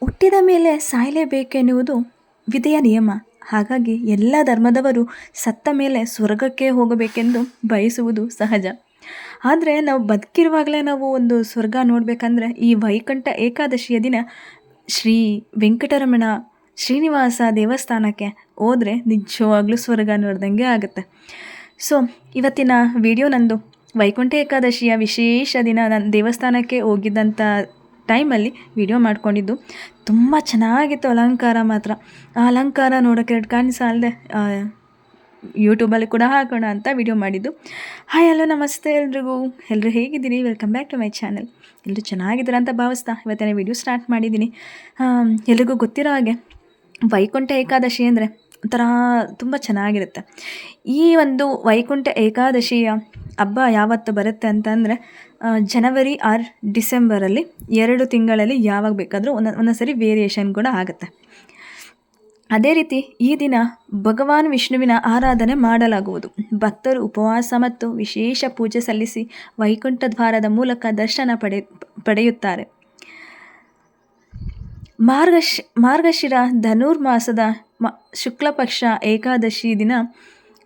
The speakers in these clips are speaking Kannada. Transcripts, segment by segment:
ಹುಟ್ಟಿದ ಮೇಲೆ ಸಾಯಲೇಬೇಕೆನ್ನುವುದು ವಿಧಿಯ ನಿಯಮ. ಹಾಗಾಗಿ ಎಲ್ಲ ಧರ್ಮದವರು ಸತ್ತ ಮೇಲೆ ಸ್ವರ್ಗಕ್ಕೆ ಹೋಗಬೇಕೆಂದು ಬಯಸುವುದು ಸಹಜ. ಆದರೆ ನಾವು ಬದುಕಿರುವಾಗಲೇ ನಾವು ಒಂದು ಸ್ವರ್ಗ ನೋಡಬೇಕಂದ್ರೆ ಈ ವೈಕುಂಠ ಏಕಾದಶಿಯ ದಿನ ಶ್ರೀ ವೆಂಕಟರಮಣ ಶ್ರೀನಿವಾಸ ದೇವಸ್ಥಾನಕ್ಕೆ ಹೋದರೆ ನಿಜವಾಗ್ಲೂ ಸ್ವರ್ಗ ನೋಡ್ದಂಗೆ ಆಗುತ್ತೆ. ಸೊ ಇವತ್ತಿನ ವಿಡಿಯೋ ನಂದು ವೈಕುಂಠ ಏಕಾದಶಿಯ ವಿಶೇಷ ದಿನ ನಾನು ದೇವಸ್ಥಾನಕ್ಕೆ ಹೋಗಿದ್ದಂಥ ಟೈಮಲ್ಲಿ ವಿಡಿಯೋ ಮಾಡ್ಕೊಂಡಿದ್ದು. ತುಂಬ ಚೆನ್ನಾಗಿತ್ತು ಅಲಂಕಾರ ಮಾತ್ರ. ಆ ಅಲಂಕಾರ ನೋಡೋಕ್ಕೆ ಎರಡು ಕಣ್ಣು ಸಾಲದೆ ಯೂಟ್ಯೂಬಲ್ಲಿ ಕೂಡ ಹಾಕೋಣ ಅಂತ ವಿಡಿಯೋ ಮಾಡಿದ್ದು. ಹಾಯ್ ಹಲೋ ನಮಸ್ತೆ ಎಲ್ರಿಗೂ. ಎಲ್ಲರೂ ಹೇಗಿದ್ದೀರಿ? Welcome back to my channel. ಎಲ್ಲರೂ ಚೆನ್ನಾಗಿದ್ದೀರ ಅಂತ ಭಾವಿಸ್ತಾ ಇವತ್ತಿನ ವಿಡಿಯೋ ಸ್ಟಾರ್ಟ್ ಮಾಡಿದ್ದೀನಿ. ಎಲ್ರಿಗೂ ಗೊತ್ತಿರೋ ಹಾಗೆ ವೈಕುಂಠ ಏಕಾದಶಿ ಅಂದರೆ ಒಂಥರ ತುಂಬ ಚೆನ್ನಾಗಿರುತ್ತೆ. ಈ ಒಂದು ವೈಕುಂಠ ಏಕಾದಶಿಯ ಹಬ್ಬ ಯಾವತ್ತು ಬರುತ್ತೆ ಅಂತಂದರೆ ಜನವರಿ ಆರ್ ಡಿಸೆಂಬರಲ್ಲಿ 2 ತಿಂಗಳಲ್ಲಿ ಯಾವಾಗ ಬೇಕಾದರೂ ಒಂದೊಂದು ಸರಿ ವೇರಿಯೇಷನ್ ಕೂಡ ಆಗುತ್ತೆ. ಅದೇ ರೀತಿ ಈ ದಿನ ಭಗವಾನ್ ವಿಷ್ಣುವಿನ ಆರಾಧನೆ ಮಾಡಲಾಗುವುದು. ಭಕ್ತರು ಉಪವಾಸ ಮತ್ತು ವಿಶೇಷ ಪೂಜೆ ಸಲ್ಲಿಸಿ ವೈಕುಂಠ ದ್ವಾರದ ಮೂಲಕ ದರ್ಶನ ಪಡೆಯುತ್ತಾರೆ. ಮಾರ್ಗಶಿರ ಧನುರ್ಮಾಸದ ಶುಕ್ಲಪಕ್ಷ ಏಕಾದಶಿ ದಿನ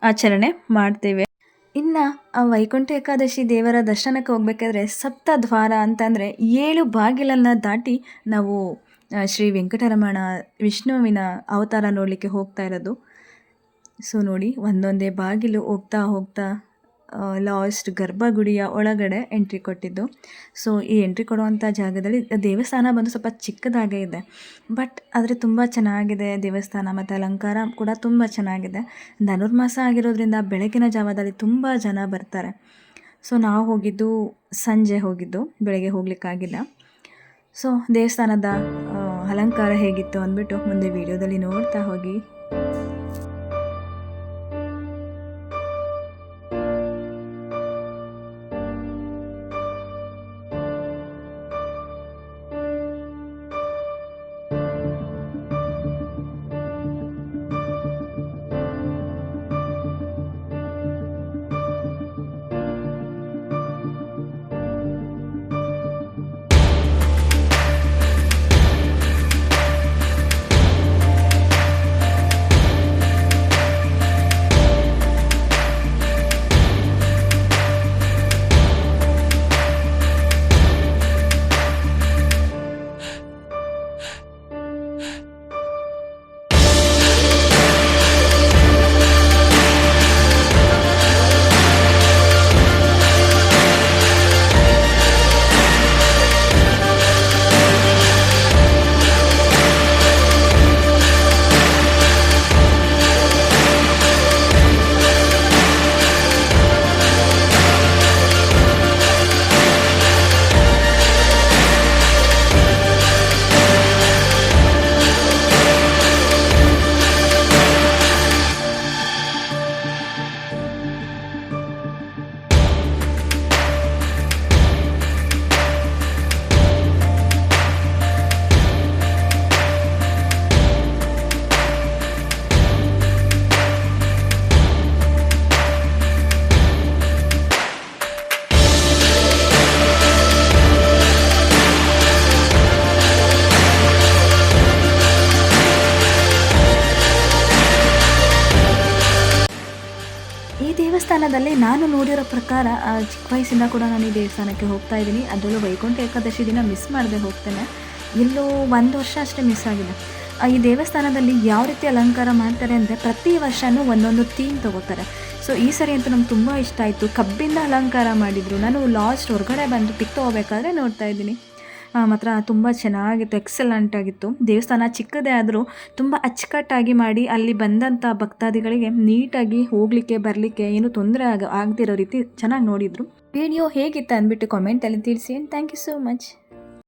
ಆಚರಣೆ ಮಾಡ್ತೇವೆ. ಇನ್ನು ಆ ವೈಕುಂಠ ಏಕಾದಶಿ ದೇವರ ದರ್ಶನಕ್ಕೆ ಹೋಗ್ಬೇಕಾದ್ರೆ ಸಪ್ತ ದ್ವಾರ ಅಂತಂದರೆ 7 ಬಾಗಿಲನ್ನು ದಾಟಿ ನಾವು ಶ್ರೀ ವೆಂಕಟರಮಣ ವಿಷ್ಣುವಿನ ಅವತಾರ ನೋಡಲಿಕ್ಕೆ ಹೋಗ್ತಾ ಇರೋದು. ಸೊ ನೋಡಿ, ಒಂದೊಂದೇ ಬಾಗಿಲು ಹೋಗ್ತಾ ಹೋಗ್ತಾ ಲಾಸ್ಟ್ ಗರ್ಭಗುಡಿಯ ಒಳಗಡೆ ಎಂಟ್ರಿ ಕೊಟ್ಟಿದ್ದು. ಸೊ ಈ ಎಂಟ್ರಿ ಕೊಡುವಂಥ ಜಾಗದಲ್ಲಿ ದೇವಸ್ಥಾನ ಬಂದು ಸ್ವಲ್ಪ ಚಿಕ್ಕದಾಗೇ ಇದೆ, ಬಟ್ ಆದರೆ ತುಂಬ ಚೆನ್ನಾಗಿದೆ ದೇವಸ್ಥಾನ ಮತ್ತು ಅಲಂಕಾರ ಕೂಡ ತುಂಬ ಚೆನ್ನಾಗಿದೆ. ಧನುರ್ಮಾಸ ಆಗಿರೋದ್ರಿಂದ ಬೆಳಗಿನ ಜಾವದಲ್ಲಿ ತುಂಬ ಜನ ಬರ್ತಾರೆ. ಸೊ ನಾವು ಹೋಗಿದ್ದು ಸಂಜೆ ಹೋಗಿದ್ದು, ಬೆಳಗ್ಗೆ ಹೋಗ್ಲಿಕ್ಕಾಗಿಲ್ಲ. ಸೊ ದೇವಸ್ಥಾನದ ಅಲಂಕಾರ ಹೇಗಿತ್ತು ಅಂದ್ಬಿಟ್ಟು ಮುಂದೆ ವಿಡಿಯೋದಲ್ಲಿ ನೋಡ್ತಾ ಹೋಗಿ. ಈ ದೇವಸ್ಥಾನದಲ್ಲಿ ನಾನು ನೋಡಿರೋ ಪ್ರಕಾರ ಚಿಕ್ಕ ವಯಸ್ಸಿಂದ ಕೂಡ ನಾನು ಈ ದೇವಸ್ಥಾನಕ್ಕೆ ಹೋಗ್ತಾ ಇದ್ದೀನಿ. ಅದರಲ್ಲೂ ವೈಕುಂಠ ಏಕಾದಶಿ ದಿನ ಮಿಸ್ ಮಾಡದೆ ಹೋಗ್ತೇನೆ. ಎಲ್ಲೋ 1 ವರ್ಷ ಅಷ್ಟೇ ಮಿಸ್ ಆಗಿದೆ. ಈ ದೇವಸ್ಥಾನದಲ್ಲಿ ಯಾವ ರೀತಿ ಅಲಂಕಾರ ಮಾಡ್ತಾರೆ ಅಂದರೆ ಪ್ರತಿ ವರ್ಷವೂ ಒಂದೊಂದು ಥೀಮ್ ತೊಗೋತಾರೆ. ಸೊ ಈ ಸರಿ ಅಂತೂ ನಮ್ಗೆ ತುಂಬ ಇಷ್ಟ ಆಯಿತು. ಕಬ್ಬಿಂದ ಅಲಂಕಾರ ಮಾಡಿದರು. ನಾನು ಲಾಸ್ಟ್ ಹೊರಗಡೆ ಬಂದು ಪಿಕ್ ತೊಗೋಬೇಕಾದ್ರೆ ನೋಡ್ತಾ ಇದ್ದೀನಿ. ಮಾತ್ರ ತುಂಬ ಚೆನ್ನಾಗಿತ್ತು, ಎಕ್ಸಲೆಂಟ್ ಆಗಿತ್ತು. ದೇವಸ್ಥಾನ ಚಿಕ್ಕದೇ ಆದರೂ ತುಂಬ ಅಚ್ಚುಕಟ್ಟಾಗಿ ಮಾಡಿ ಅಲ್ಲಿ ಬಂದಂಥ ಭಕ್ತಾದಿಗಳಿಗೆ ನೀಟಾಗಿ ಹೋಗಲಿಕ್ಕೆ ಬರಲಿಕ್ಕೆ ಏನು ತೊಂದರೆ ಆಗದಿರೋ ರೀತಿ ಚೆನ್ನಾಗಿ ನೋಡಿದರು. ವಿಡಿಯೋ ಹೇಗಿತ್ತು ಅಂದ್ಬಿಟ್ಟು ಕಾಮೆಂಟಲ್ಲಿ ತಿಳಿಸಿ. Thank you so much.